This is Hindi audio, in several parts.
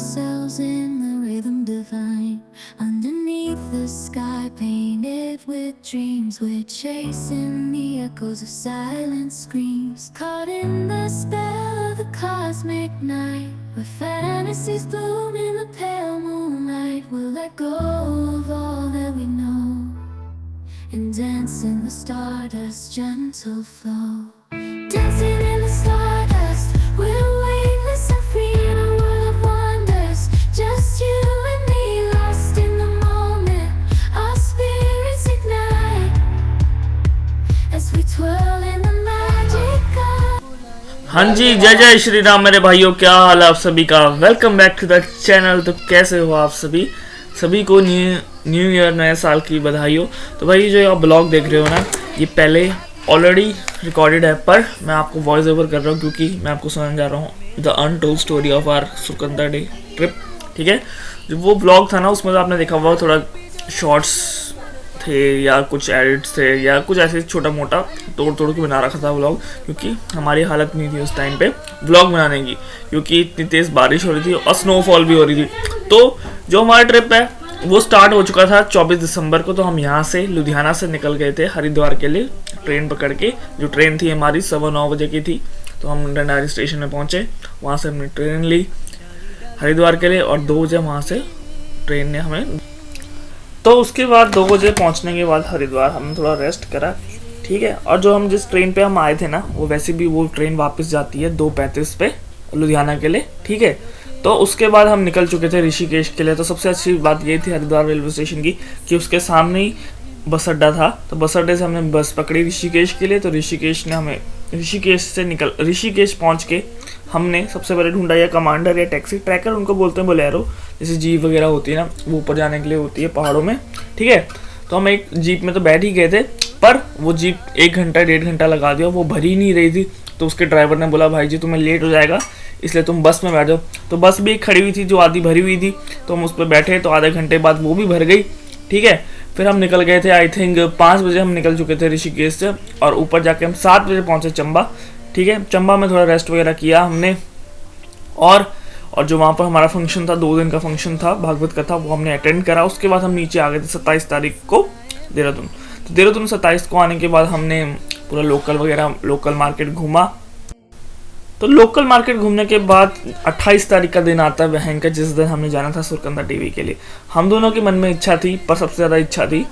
ourselves in the rhythm divine. Underneath the sky painted with dreams, we're chasing the echoes of silent screams. Caught in the spell of the cosmic night, where fantasies bloom in the pale moonlight. We'll let go of all that we know and dance in the stardust's gentle flow. Dancing in the stardust, we're weightless and free in a world of wonders. Just you and me, lost in the moment. Our spirits ignite as we twirl in the magic of... हाँ जी, जय जय श्री राम मेरे भाइयों, क्या हाल है आप सभी का। Welcome back to the channel. तो कैसे हो आप सभी को न्यू ईयर नए साल की बधाई हो। तो भाई जो आप ब्लॉग देख रहे हो ना, ये पहले ऑलरेडी रिकॉर्डेड है, पर मैं आपको वॉइस ओवर कर रहा हूँ क्योंकि मैं आपको सुनाने जा रहा हूँ the untold story of our सुकंदर डे ट्रिप। ठीक है, जो वो ब्लॉग था ना, उसमें तो आपने देखा हुआ थोड़ा शॉर्ट्स थे या कुछ एडिट्स थे या कुछ ऐसे छोटा मोटा तोड़ के बना रखा था व्लॉग, क्योंकि हमारी हालत नहीं थी उस टाइम पे व्लॉग बनाने की, क्योंकि इतनी तेज़ बारिश हो रही थी और स्नोफॉल भी हो रही थी। तो जो हमारा ट्रिप है वो स्टार्ट हो चुका था 24 दिसंबर को। तो हम यहाँ से लुधियाना से निकल गए थे हरिद्वार के लिए ट्रेन पकड़ के। जो ट्रेन थी हमारी 9:15 बजे की थी। तो हम डंडारी स्टेशन में पहुँचे, वहाँ से हमने ट्रेन ली हरिद्वार के लिए और 2 बजे वहाँ से ट्रेन ने हमें। तो उसके बाद 2 बजे पहुंचने के बाद हरिद्वार हमने थोड़ा रेस्ट करा। ठीक है, और जो हम जिस ट्रेन पे हम आए थे ना, वो वैसे भी वो ट्रेन वापस जाती है 2:35 पे लुधियाना के लिए। ठीक है, तो उसके बाद हम निकल चुके थे ऋषिकेश के लिए। तो सबसे अच्छी बात ये थी हरिद्वार रेलवे स्टेशन की कि उसके सामने ही बस अड्डा था। तो बस अड्डे से हमने बस पकड़ी ऋषिकेश के लिए। तो ऋषिकेश पहुँच के हमने सबसे पहले ढूंढा या कमांडर या टैक्सी ट्रैकर, उनको बोलते हैं बोलेरो, जैसे जीप वगैरह होती है ना, वो ऊपर जाने के लिए होती है पहाड़ों में। ठीक है, तो हम एक जीप में तो बैठ ही गए थे, पर वो जीप 1 घंटा 1.5 घंटा लगा दिया, वो भरी नहीं रही थी। तो उसके ड्राइवर ने बोला, भाई जी तुम्हें लेट हो जाएगा, इसलिए तुम बस में बैठ जाओ। तो बस भी एक खड़ी हुई थी जो आधी भरी हुई थी, तो हम उस पर बैठे। तो आधे घंटे बाद वो भी भर गई। ठीक है, फिर हम निकल गए थे, आई थिंक 5 बजे हम निकल चुके थे ऋषिकेश से, और ऊपर जाके हम 7 बजे पहुंचे चंबा। ठीक है, चंबा में थोड़ा रेस्ट वगैरह किया हमने, और जो वहाँ पर हमारा फंक्शन था, 2 दिन का फंक्शन था भागवत कथा, वो हमने अटेंड करा। उसके बाद हम नीचे आ गए थे 27 तारीख को देहरादून। तो देहरादून 27 को आने के बाद हमने पूरा लोकल मार्केट घूमा। तो लोकल मार्केट घूमने के बाद 28 तारीख का दिन आता है भयंकर, जिस दिन हमने जाना था सुरकंदा टीवी के लिए। हम दोनों के मन में इच्छा थी, पर सबसे ज़्यादा इच्छा थी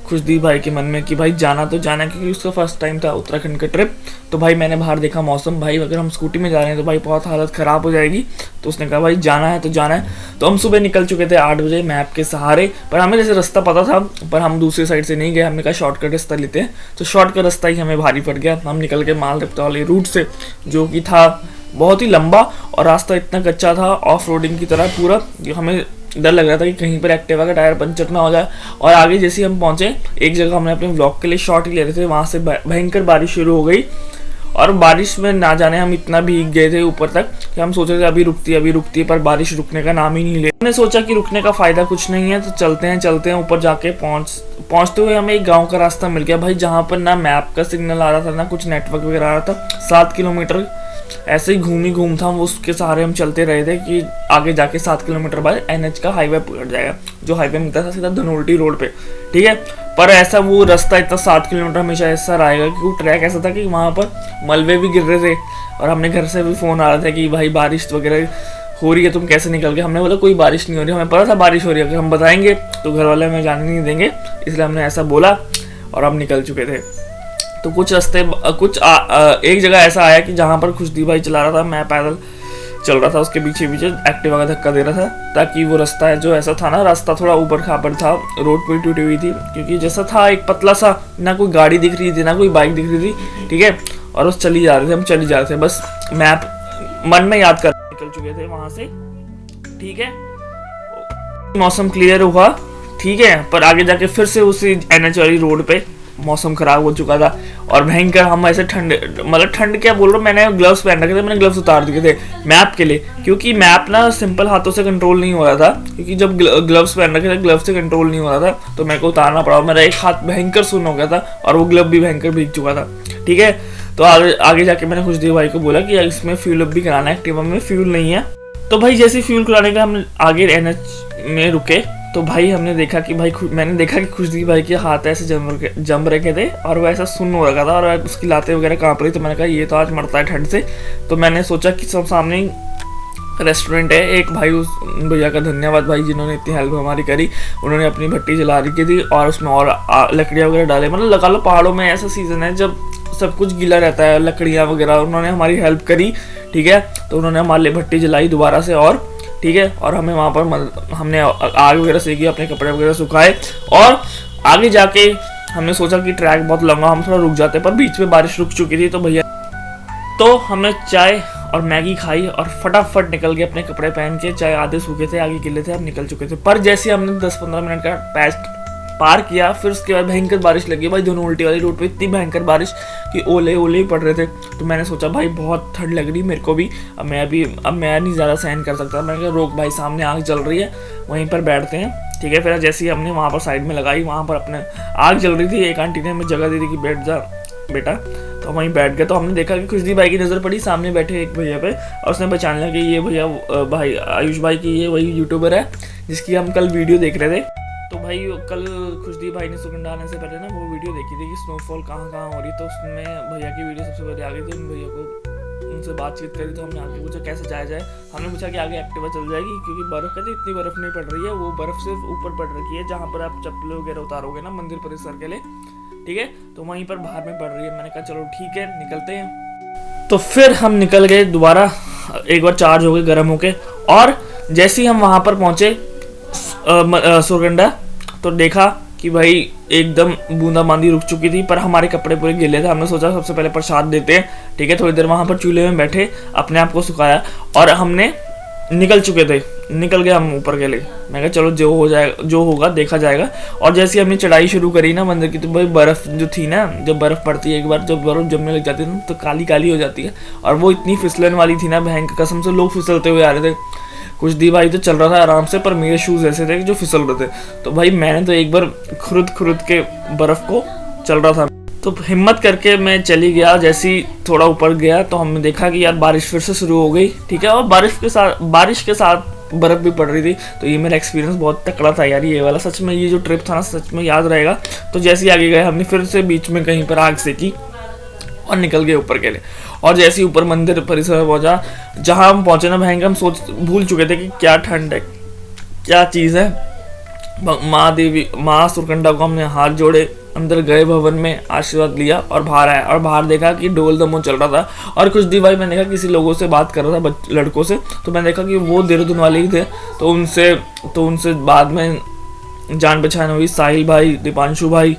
खुशदीप भाई के मन में कि भाई जाना तो जाना, क्योंकि उसका फर्स्ट टाइम था उत्तराखंड का ट्रिप। तो भाई मैंने बाहर देखा मौसम, भाई अगर हम स्कूटी में जा रहे हैं तो भाई बहुत हालत ख़राब हो जाएगी। तो उसने कहा भाई जाना है तो जाना है। तो हम सुबह निकल चुके थे 8 बजे मैप के सहारे, पर हमें जैसे रास्ता पता था, पर हम दूसरी साइड से नहीं गए। हमने कहा शॉर्टकट रास्ता लेते हैं, तो शॉर्टकट रास्ता ही हमें भारी पड़ गया। हम निकल के मालदप्ता वाले रूट से, जो कि था बहुत ही लंबा और रास्ता इतना कच्चा था ऑफ रोडिंग की तरह पूरा, हमें डर लग रहा था कि कहीं पर एक्टिवा का टायर पंचर ना हो जाए। और आगे जैसे हम पहुंचे, एक जगह हमने अपने व्लॉग के लिए शॉट ही ले रहे थे, वहां से भयंकर बारिश शुरू हो गई। और बारिश में ना जाने हम इतना भीग गए थे ऊपर तक कि हम सोच रहे थे अभी रुकती है, पर बारिश रुकने का नाम ही नहीं ले। हमने सोचा कि रुकने का फायदा कुछ नहीं है, तो चलते हैं। ऊपर जाके पहुंचते हुए हमें एक गाँव का रास्ता मिल गया भाई, जहाँ पर ना मैप का सिग्नल आ रहा था ना कुछ नेटवर्क वगैरह आ रहा था। 7 किलोमीटर ऐसे ही घूम था, उसके सहारे हम चलते रहे थे कि आगे जाके 7 किलोमीटर बाद NH का हाईवे पकड़ जाएगा, जो हाईवे मिलता था सीधा धनोल्टी रोड पे। ठीक है, पर ऐसा वो रास्ता इतना 7 किलोमीटर हमेशा ऐसा रहेगा, क्योंकि ट्रैक ऐसा था कि वहाँ पर मलबे भी गिर रहे थे। और हमने घर से भी फ़ोन आ रहा था कि भाई बारिश वगैरह हो रही है, तुम कैसे निकल गए। हमने बोला कोई बारिश नहीं हो रही, हमें पता था बारिश हो रही है, अगर हम बताएंगे तो घर वाले हमें जाने नहीं देंगे, इसलिए हमने ऐसा बोला और हम निकल चुके थे। तो कुछ एक जगह ऐसा आया कि जहाँ पर खुशदीप भाई चला रहा था, मैं पैदल चल रहा था, उसके पीछे एक्टिवा का धक्का दे रहा था, ताकि वो रास्ता है जो ऐसा था ना, रास्ता थोड़ा ऊपर खापर था, रोड पूरी टूटी हुई थी, क्योंकि जैसा था एक पतला सा, ना कोई गाड़ी दिख रही थी ना कोई बाइक दिख रही थी। ठीक है, और उस हम चली जा रहे थे, बस मैप मन में याद कर निकल चुके थे वहां से। ठीक है, मौसम क्लियर हुआ। ठीक है, पर आगे जाके फिर से उसी NH वाली रोड पे मौसम खराब हो चुका था और भयंकर। हम ऐसे ठंड क्या बोल रहा हूँ, मैंने ग्लव्स पहन रखे थे, मैंने ग्लव्स उतार दिए थे मैप के लिए, क्योंकि मैप ना सिंपल हाथों से कंट्रोल नहीं हो रहा था, क्योंकि जब ग्लव्स पहन रखे थे ग्लव्स से कंट्रोल नहीं हो रहा था, तो मेरे को उतारना पड़ा। मेरा एक हाथ भयंकर सुन्न हो गया था और वो ग्लव भी भयंकर भीग चुका था। ठीक है, तो आगे जाके मैंने खुशदीप भाई को बोला कि इसमें फ्यूल अप भी कराना है, एक्टिवा में फ्यूल नहीं है, तो भाई जैसे फ्यूल खुलाने का हम आगे NH में रुके तो भाई हमने देखा कि मैंने देखा कि खुशदीप भाई के हाथ ऐसे जम रखे थे और वो ऐसा सुन्न हो रखा था और उसकी लातें वगैरह कांप रही। तो मैंने कहा ये तो आज मरता है ठंड से। तो मैंने सोचा कि सब सामने ही रेस्टोरेंट है, एक भाई उस भैया का धन्यवाद भाई जिन्होंने इतनी हेल्प हमारी करी। उन्होंने अपनी भट्टी जला रखी थी और उसमें और लकड़ियाँ वगैरह डाले। मतलब लगा लो पहाड़ों में ऐसा सीज़न है जब सब कुछ गीला रहता है, लकड़ियाँ वगैरह। उन्होंने हमारी हेल्प करी, ठीक है। तो उन्होंने हमारे लिए भट्टी जलाई दोबारा से और ठीक है, और हमें वहाँ पर हमने आग वगैरह सेकी, अपने कपड़े वगैरह सुखाए और आगे जाके हमने सोचा कि ट्रैक बहुत लंबा, हम थोड़ा रुक जाते, पर बीच में बारिश रुक चुकी थी। तो भैया तो हमने चाय और मैगी खाई और फटाफट निकल गए अपने कपड़े पहन के। चाय आधे सूखे थे, आगे गिले थे, हम निकल चुके थे। पर जैसे हमने 10-15 मिनट का पैच पार किया, फिर उसके बाद भयंकर बारिश लगी भाई। दोनों उल्टी वाली रोड पे इतनी भयंकर बारिश कि ओले ही पड़ रहे थे। तो मैंने सोचा भाई बहुत ठंड लग रही मेरे को भी, अब मैं नहीं ज़्यादा सहन कर सकता। मैंने कहा रोक भाई, सामने आग जल रही है, वहीं पर बैठते हैं, ठीक है। फिर जैसे ही हमने वहाँ पर साइड में लगाई, वहाँ पर अपने आग जल रही थी, एक आंटी ने हमें जगह दी थी कि बैठ जा बेटा। तो वहीं बैठ गए। तो हमने देखा कि खुशदीप भाई की नज़र पड़ी सामने बैठे एक भैया पे और उसने पहचान लिया कि ये भैया भाई आयुष भाई की ये वही यूट्यूबर है जिसकी हम कल वीडियो देख रहे थे। तो भाई कल खुशदीप भाई ने सुगंधा आने से पहले ना वो वीडियो देखी थी कि स्नोफॉल कहाँ हो रही। तो उसमें भैया की वीडियो सबसे पहले आ गई थी। उन भैया को उनसे बातचीत करी तो हमने आगे पूछा कैसे जाया जाए। हमने पूछा कि आगे एक्टिवा चल जाएगी क्योंकि बर्फ़ कहते इतनी बर्फ़ नहीं पड़ रही है, वो बर्फ़ सिर्फ ऊपर पड़ रखी है जहाँ पर आप चप्पल वगैरह उतारोगे ना मंदिर परिसर के लिए, ठीक है। तो वहीं पर बाहर में पड़ रही है। मैंने कहा चलो ठीक है निकलते हैं। तो फिर हम निकल गए दोबारा, एक बार चार्ज हो गए गर्म होके। और जैसे ही हम वहाँ पर पहुँचे सुरगंडा, तो देखा कि भाई एकदम बूंदाबांदी रुक चुकी थी, पर हमारे कपड़े पूरे गिले थे। हमने सोचा सबसे पहले प्रसाद देते हैं, ठीक है। थोड़ी देर वहाँ पर चूल्हे में बैठे, अपने आप को सुखाया और हमने निकल गए हम ऊपर के लिए। मैं कहा चलो जो हो जाएगा जो होगा देखा जाएगा। और जैसे हमने चढ़ाई शुरू करी ना मंदिर की, तो भाई बर्फ़ जो थी ना, जब बर्फ़ पड़ती है एक बार, जब बर्फ़ जमने लग जाती है ना तो काली काली हो जाती है। और वो इतनी फिसलन वाली थी ना, भयंकर कसम से लोग फिसलते हुए आ रहे थे। खुशदीप भाई तो चल रहा था आराम से, पर मेरे शूज़ ऐसे थे जो फिसल रहे थे। तो भाई मैंने तो एक बार खुरुद के बर्फ़ को चल रहा था। तो हिम्मत करके मैं चली गया। जैसे ही थोड़ा ऊपर गया तो हमने देखा कि यार बारिश फिर से शुरू हो गई, ठीक है। और बारिश के साथ बर्फ़ भी पड़ रही थी। तो ये मेरा एक्सपीरियंस बहुत तकड़ा था यार, ये वाला सच में, ये जो ट्रिप था ना सच में याद रहेगा। तो जैसे ही आगे गए हमने फिर से बीच में कहीं पर आग सेकी और निकल गए ऊपर के लिए। और जैसे ही ऊपर मंदिर परिसर में पहुंचा, जहां हम पहुंचे ना भयंकर, हम भूल चुके थे कि क्या ठंड है, क्या चीज़ है। माँ सुरकंडा को हमने हाथ जोड़े, अंदर गए भवन में, आशीर्वाद लिया और बाहर आया। और बाहर देखा कि डोल दमो चल रहा था। और खुशदीप भाई मैंने देखा किसी लोगों से बात कर रहा था, लड़कों से। तो मैंने देखा कि वो देहरादून वाले ही थे। तो उनसे बाद में जान पहचान हुई। साहिल भाई, दीपांशु भाई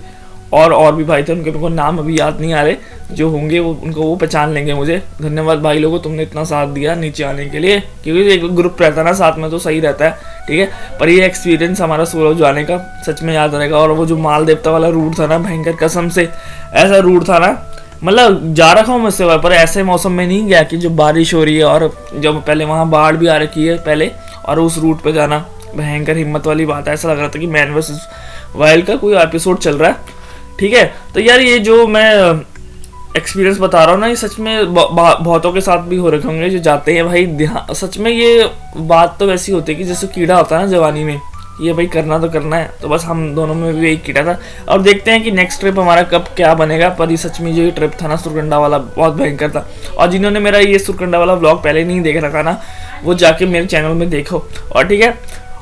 और भी भाई थे, उनके मेरे को नाम अभी याद नहीं आ रहे, जो होंगे वो पहचान लेंगे मुझे। धन्यवाद भाई लोगों, तुमने इतना साथ दिया नीचे आने के लिए, क्योंकि एक ग्रुप रहता है ना साथ में तो सही रहता है, ठीक है। पर ये एक्सपीरियंस हमारा सोलो जाने का सच में याद रहेगा। और वो जो माल देवता वाला रूट था ना, भयंकर कसम से ऐसा रूट था ना, मतलब जा रखा हूँ मुझसे, पर ऐसे मौसम में नहीं गया कि जो बारिश हो रही है और जब पहले वहाँ बाढ़ भी आ रखी है पहले, और उस रूट पे जाना भयंकर हिम्मत वाली बात है। ऐसा लग रहा था कि मैन वर्सेस वाइल्ड का कोई एपिसोड चल रहा है, ठीक है। तो यार ये जो मैं एक्सपीरियंस बता रहा हूँ ना, ये सच में बहुतों के साथ भी हो रखे होंगे जो जाते हैं भाई। सच में ये बात तो वैसी होती है कि जैसे कीड़ा होता है ना जवानी में, ये भाई करना तो करना है। तो बस हम दोनों में भी यही कीड़ा था। और देखते हैं कि नेक्स्ट ट्रिप हमारा कब क्या बनेगा। पर ये सच में जो ये ट्रिप था ना सुरकंडा वाला, बहुत भयंकर था। और जिन्होंने मेरा ये सुरकंडा वाला व्लॉग पहले नहीं देख रखा ना, वो जाके मेरे चैनल में देखो, और ठीक है।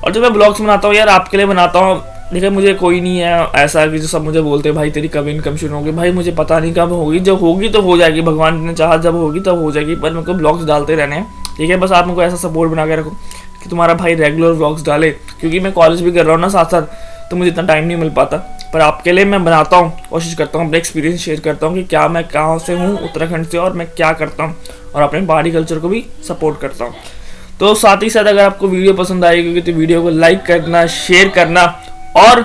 और जो मैं ब्लॉग्स बनाता हूँ यार आपके लिए बनाता हूँ, देखिए मुझे कोई नहीं है ऐसा कि जो सब मुझे बोलते हैं भाई तेरी कब इनकम शुरू होगी। भाई मुझे पता नहीं कब होगी, जब होगी तो हो जाएगी, भगवान ने चाहा जब होगी तब हो जाएगी। पर मेरे को ब्लॉग्स डालते रहने हैं, ठीक है। बस आप मेरे को ऐसा सपोर्ट बना के रखो कि तुम्हारा भाई रेगुलर व्लॉग्स डाले, क्योंकि मैं कॉलेज भी कर रहा हूँ ना साथ साथ, तो मुझे इतना टाइम नहीं मिल पाता। पर आपके लिए मैं बनाता हूँ, कोशिश करता हूँ, अपने एक्सपीरियंस शेयर करता हूँ कि क्या मैं कहाँ से हूँ, उत्तराखंड से, और मैं क्या करता हूँ, और अपने पहाड़ी कल्चर को भी सपोर्ट करता हूँ। तो साथ ही साथ अगर आपको वीडियो पसंद आएगी तो वीडियो को लाइक करना, शेयर करना, और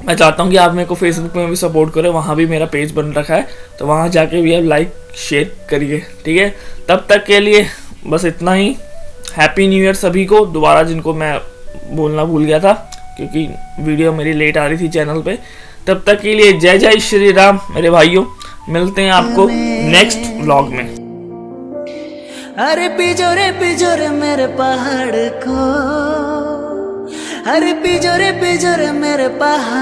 मैं चाहता हूँ कि आप मेरे को फेसबुक में भी सपोर्ट करें, वहाँ भी मेरा पेज बन रखा है, तो वहाँ जाके भी आप लाइक शेयर करिए, ठीक है। तब तक के लिए बस इतना ही। हैप्पी न्यू ईयर सभी को दोबारा, जिनको मैं बोलना भूल गया था क्योंकि वीडियो मेरी लेट आ रही थी चैनल पे। तब तक के लिए जय जय श्री राम मेरे भाइयों, मिलते हैं आपको नेक्स्ट व्लॉग में। अरे पिजोरे मेरे पहाड़ को, अरे पिजोरे मेरे पहाड़।